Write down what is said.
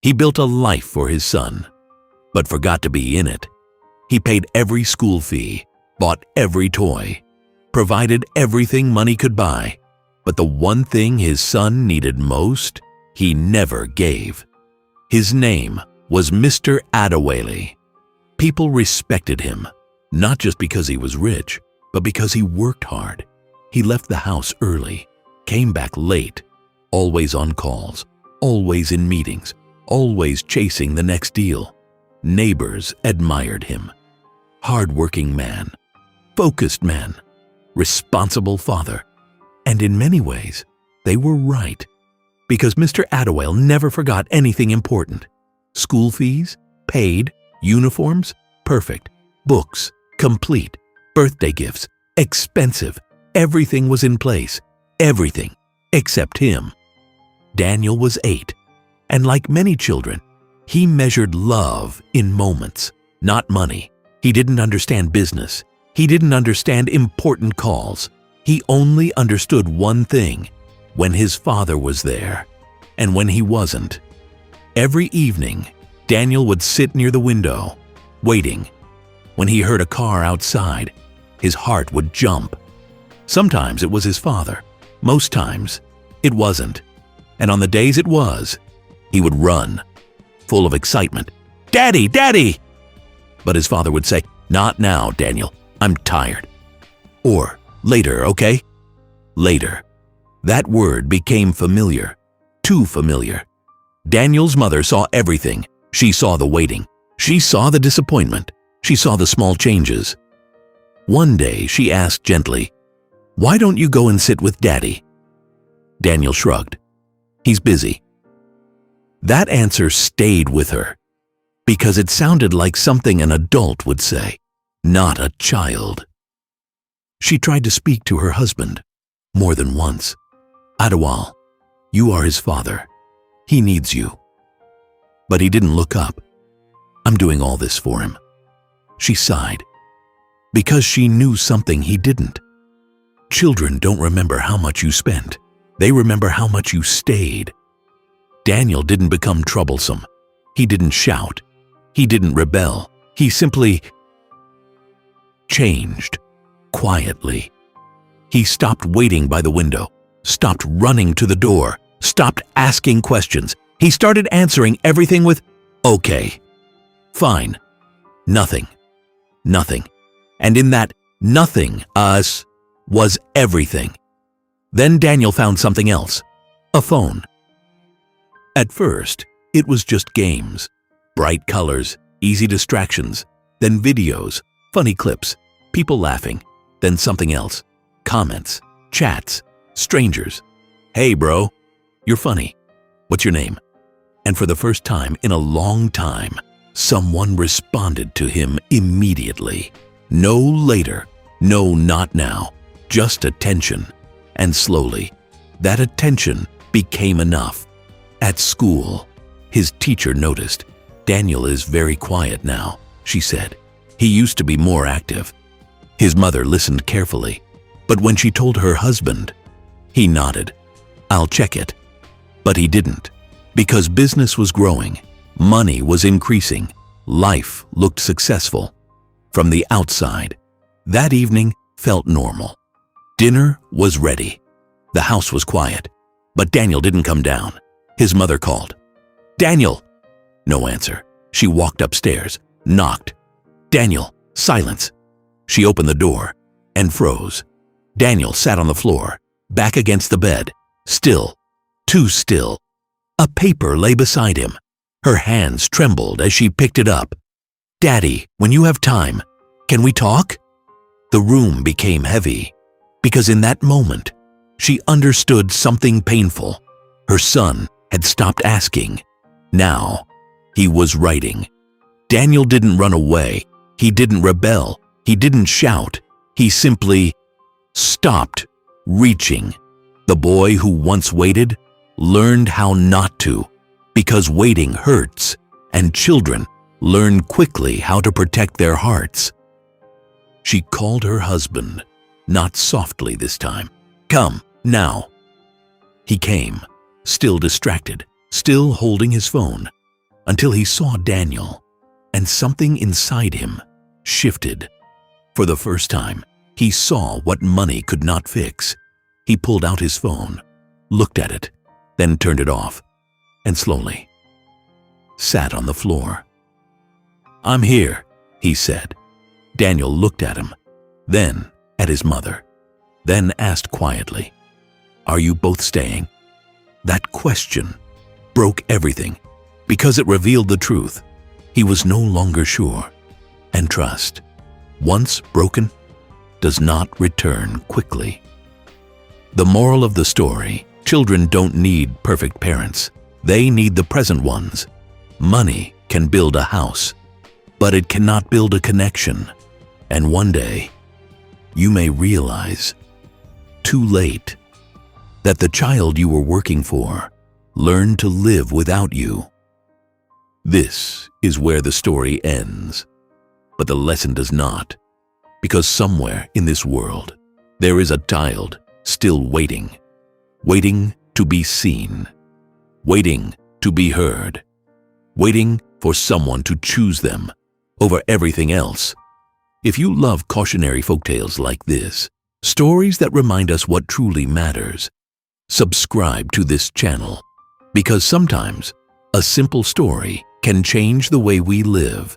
He built a life for his son, but forgot to be in it. He paid every school fee, bought every toy, provided everything money could buy, but the one thing his son needed most, he never gave. His name was Mr. Adewale. People respected him, not just because he was rich, but because he worked hard. He left the house early, came back late, always on calls, always in meetings, always chasing the next deal. Neighbors admired him. Hard-working man, focused man, responsible father. And in many ways, they were right, because Mr. Adewale never forgot anything important. School fees, paid, uniforms, perfect, books, complete, birthday gifts, expensive. Everything was in place, everything except him. Daniel was 8, and like many children, he measured love in moments, not money. He didn't understand business. He didn't understand important calls. He only understood one thing: when his father was there and when he wasn't. Every evening, Daniel would sit near the window, waiting. When he heard a car outside, his heart would jump. Sometimes it was his father. Most times, it wasn't. And on the days it was, he would run, full of excitement. "Daddy, Daddy!" But his father would say, "Not now, Daniel. I'm tired." Or, "Later, okay?" Later. That word became familiar, too familiar. Daniel's mother saw everything. She saw the waiting. She saw the disappointment. She saw the small changes. One day, she asked gently, "Why don't you go and sit with Daddy?" Daniel shrugged. "He's busy." That answer stayed with her, because it sounded like something an adult would say, not a child. She tried to speak to her husband more than once. "Adewale, you are his father. He needs you." But he didn't look up. "I'm doing all this for him." She sighed, because she knew something he didn't. Children don't remember how much you spent. They remember how much you stayed. Daniel didn't become troublesome. He didn't shout. He didn't rebel. He simply changed, quietly. He stopped waiting by the window, stopped running to the door, stopped asking questions. He started answering everything with, "Okay, fine, nothing, nothing." And in that nothing, was everything. Then Daniel found something else, a phone. At first, it was just games, bright colors, easy distractions, then videos, funny clips, people laughing, then something else, comments, chats, strangers. "Hey bro, you're funny. What's your name?" And for the first time in a long time, someone responded to him immediately. No later, no not now, just attention. And slowly, that attention became enough. At school, his teacher noticed. "Daniel is very quiet now," she said. "He used to be more active." His mother listened carefully, but when she told her husband, he nodded. "I'll check it." But he didn't, because business was growing, money was increasing, life looked successful. From the outside, that evening felt normal. Dinner was ready. The house was quiet, but Daniel didn't come down. His mother called, "Daniel!" No answer. She walked upstairs, knocked. "Daniel!" Silence. She opened the door and froze. Daniel sat on the floor, back against the bed, still, too still. A paper lay beside him. Her hands trembled as she picked it up. "Daddy, when you have time, can we talk?" The room became heavy, because in that moment, she understood something painful. Her son had stopped asking. Now, he was writing. Daniel didn't run away. He didn't rebel. He didn't shout. He simply stopped reaching. The boy who once waited learned how not to, because waiting hurts, and children learn quickly how to protect their hearts. She called her husband, not softly this time. "Come, now." He came, still distracted, still holding his phone. until he saw Daniel, and something inside him shifted. For the first time, he saw what money could not fix. He pulled out his phone, looked at it, then turned it off, and slowly sat on the floor. "I'm here," he said. Daniel looked at him, then at his mother, then asked quietly, "Are you both staying?" That question broke everything because it revealed the truth. He was no longer sure, and trust, once broken, does not return quickly. The moral of the story: children don't need perfect parents. They need the present ones. Money can build a house, but it cannot build a connection. And one day, you may realize, too late, that the child you were working for learned to live without you. This is where the story ends, but the lesson does not, because somewhere in this world, there is a child still waiting, waiting to be seen, waiting to be heard, waiting for someone to choose them over everything else. If you love cautionary folktales like this, stories that remind us what truly matters, subscribe to this channel, because sometimes a simple story can change the way we live.